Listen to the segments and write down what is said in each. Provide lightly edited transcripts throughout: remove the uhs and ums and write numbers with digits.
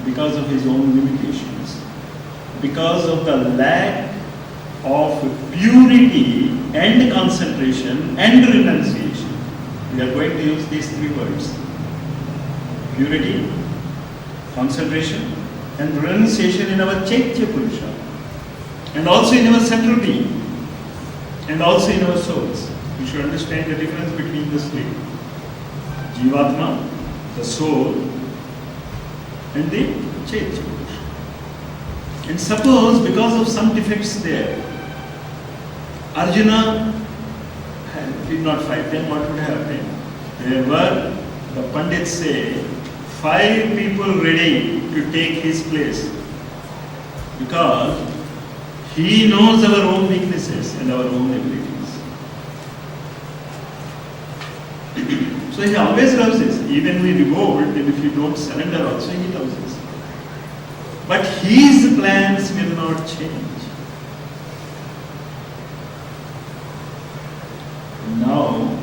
because of his own limitations, because of the lack of purity and concentration and renunciation. We are going to use these three words: purity, concentration, and renunciation in our Chaitya Purusha, and also in our central being, and also in our souls. We should understand the difference between the three: Jivatma, the soul, and the Chaitya Purusha. And suppose because of some defects there, Arjuna did not fight, then what would happen? There were, the Pandits say, 5 people ready to take his place, because he knows our own weaknesses and our own abilities. So he always loves us. Even we revolt, and if you don't surrender also, he loves us. But his plans will not change. Now,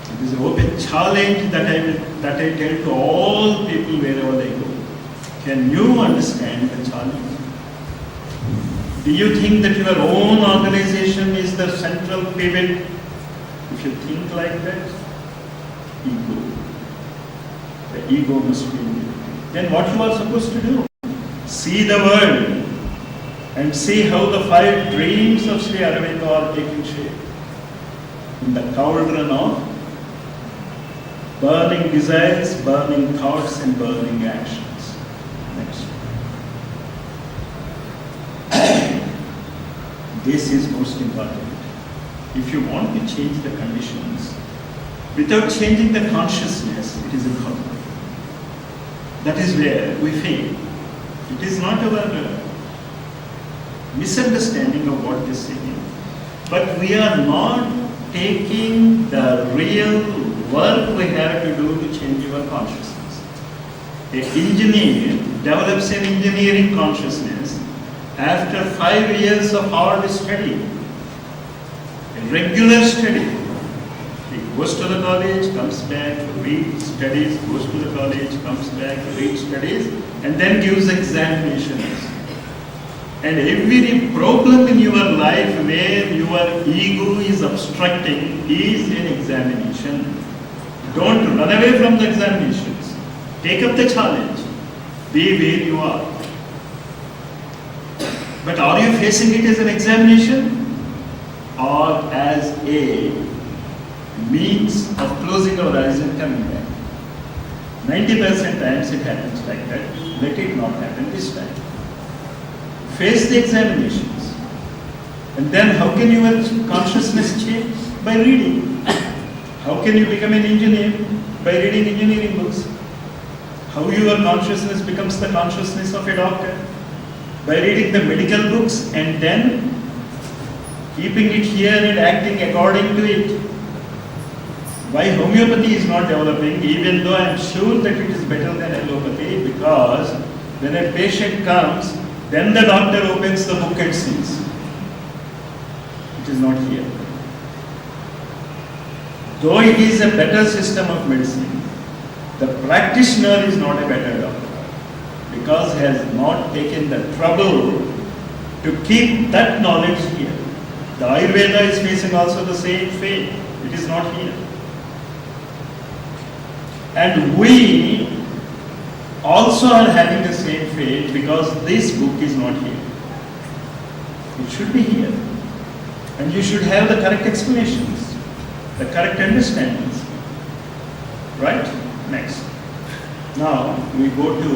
it is an open challenge that I tell to all people wherever they go. Can you understand the challenge? Do you think that your own organization is the central pivot? If you think like that, ego. The ego must be eliminated. Then what you are supposed to do? See the world and see how the 5 dreams of Sri Aurobindo are taking shape in the cauldron of burning desires, burning thoughts, and burning actions. Next. This is most important. If you want to change the conditions, without changing the consciousness, it is impossible. That is where we fail. It is not our misunderstanding of what this thing is, but we are not taking the real work we have to do to change our consciousness. An engineer develops an engineering consciousness after 5 years of hard study, regular study. He goes to the college, comes back, reads, studies, goes to the college, comes back, reads, studies, and then gives examinations. And every problem in your life where your ego is obstructing is an examination. Don't run away from the examinations. Take up the challenge. Be where you are. But are you facing it as an examination or as a means of closing our eyes and coming back? 90% times it happens like that. Let it not happen this time. Face the examinations. And then how can your consciousness change? By reading. How can you become an engineer? By reading engineering books. How your consciousness becomes the consciousness of a doctor? By reading the medical books and then keeping it here and acting according to it. Why homeopathy is not developing, even though I am sure that it is better than allopathy, because when a patient comes, then the doctor opens the book and sees. It is not here. Though it is a better system of medicine, the practitioner is not a better doctor, because he has not taken the trouble to keep that knowledge here. The Ayurveda is facing also the same fate. It is not here. And we also are having the same fate because this book is not here. It should be here. And you should have the correct explanations, the correct understandings. Right? Next. Now we go to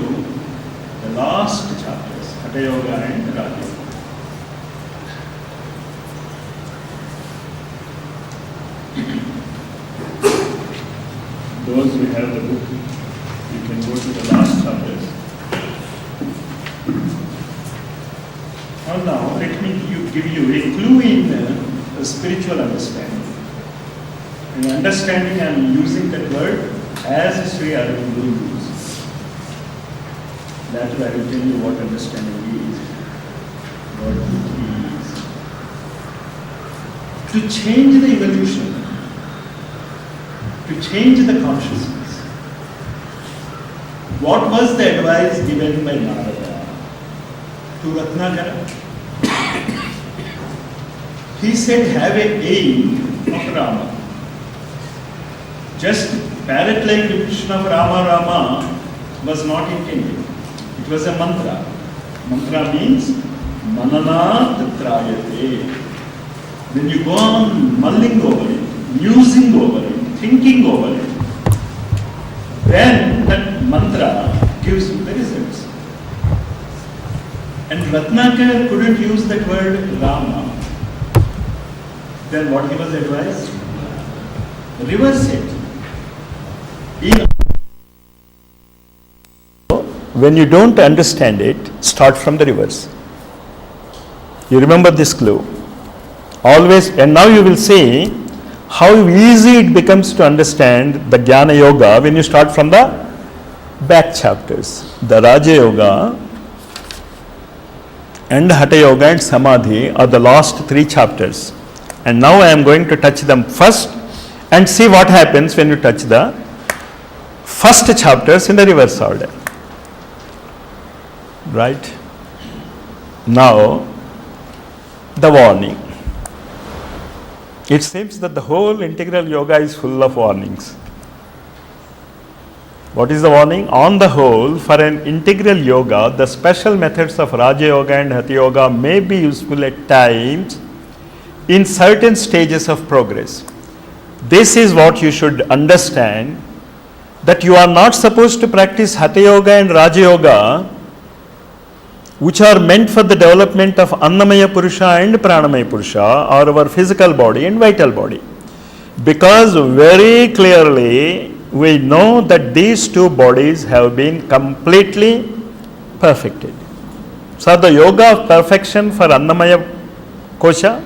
the last chapters, Hatha Yoga and Raja Yoga. Those who have the book, you can go to the last chapters. Now let me give you a clue in spiritual understanding. In understanding, I am using that word as Sri Aurobindo uses. That way I will tell you what understanding is, what it is. To change the evolution, to change the consciousness, What was the advice given by Narada to Ratnakara? He said, have a aim of Rama. Just parrot-like repetition of Rama Rama was not intended. It was a mantra. Mantra means manana tatrayate. When you go on mulling over it, musing over it, thinking over it, then that mantra gives you the results. And Ratnakar couldn't use that word Rama. Then what he was advised? Reverse it. When you don't understand it, start from the reverse. You remember this clue. Always, and now you will see how easy it becomes to understand the Jnana Yoga when you start from the back chapters. The Raja Yoga and Hatha Yoga and Samadhi are the last 3 chapters. And now I am going to touch them first and see what happens when you touch the first chapters in the reverse order. Right? Now, the warning. It seems that the whole integral yoga is full of warnings. What is the warning? On the whole, for an integral yoga, the special methods of Raja Yoga and Hatha Yoga may be useful at times in certain stages of progress. This is what you should understand, that you are not supposed to practice Hatha Yoga and Raja Yoga, which are meant for the development of Annamaya Purusha and Pranamaya Purusha, or our physical body and vital body. Because very clearly we know that these 2 bodies have been completely perfected. So the yoga of perfection for Annamaya Kosha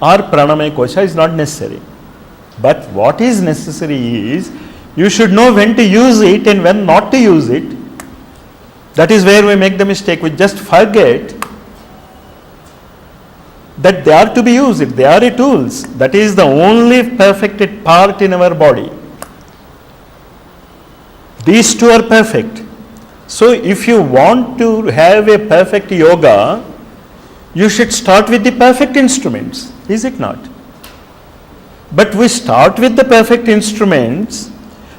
or Pranamaya Kosha is not necessary. But what is necessary is, you should know when to use it and when not to use it. That is where we make the mistake. We just forget that they are to be used. They are tools. That is the only perfected part in our body. These 2 are perfect. So if you want to have a perfect yoga, you should start with the perfect instruments. Is it not? But we start with the perfect instruments,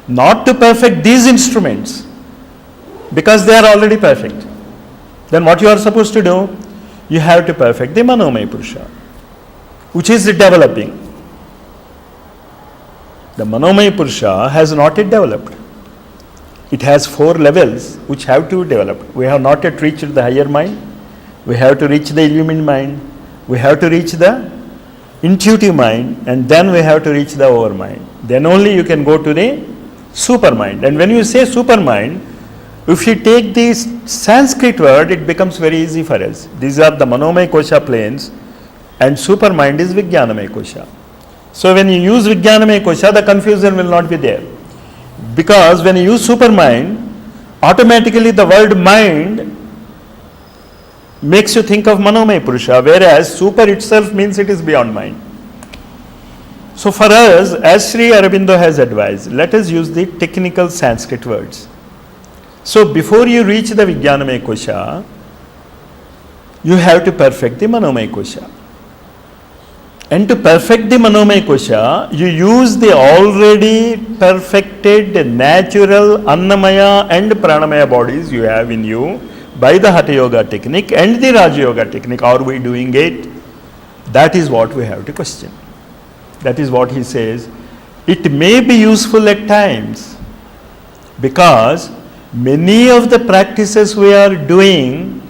not to perfect these instruments, because they are already perfect. Then what you are supposed to do? You have to perfect the Manomaya Purusha, which is developing. The Manomaya Purusha has not yet developed. It has 4 levels which have to be developed. We have not yet reached the higher mind. We have to reach the illumined mind. We have to reach the intuitive mind, and then we have to reach the overmind. Then only you can go to the supermind. And when you say supermind, if you take this Sanskrit word, it becomes very easy for us. These are the Manomaya Kosha planes, and supermind is Vijnanamaya Kosha. So when you use Vijnanamaya Kosha, the confusion will not be there. Because when you use supermind, automatically the word mind makes you think of Manomaya Purusha, whereas super itself means it is beyond mind. So for us, as Sri Aurobindo has advised, let us use the technical Sanskrit words. So before you reach the Vijnanamaya Kosha, you have to perfect the Manomaya Kosha. And to perfect the Manomaya Kosha, you use the already perfected natural Annamaya and Pranamaya bodies you have in you by the Hatha Yoga technique and the Raja Yoga technique. Are we doing it? That is what we have to question. That is what he says. It may be useful at times, because many of the practices we are doing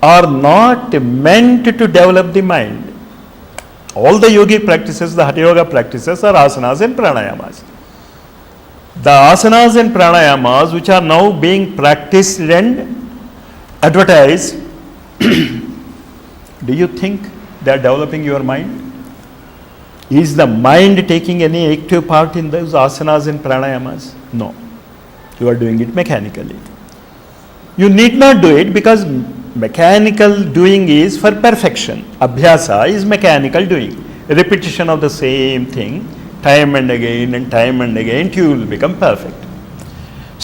are not meant to develop the mind. All the yogic practices, the Hatha Yoga practices, are asanas and pranayamas. The asanas and pranayamas which are now being practiced and advertised, do you think they are developing your mind? Is the mind taking any active part in those asanas and pranayamas? No. You are doing it mechanically. You need not do it, because mechanical doing is for perfection. Abhyasa is mechanical doing. Repetition of the same thing, time and again, till you will become perfect.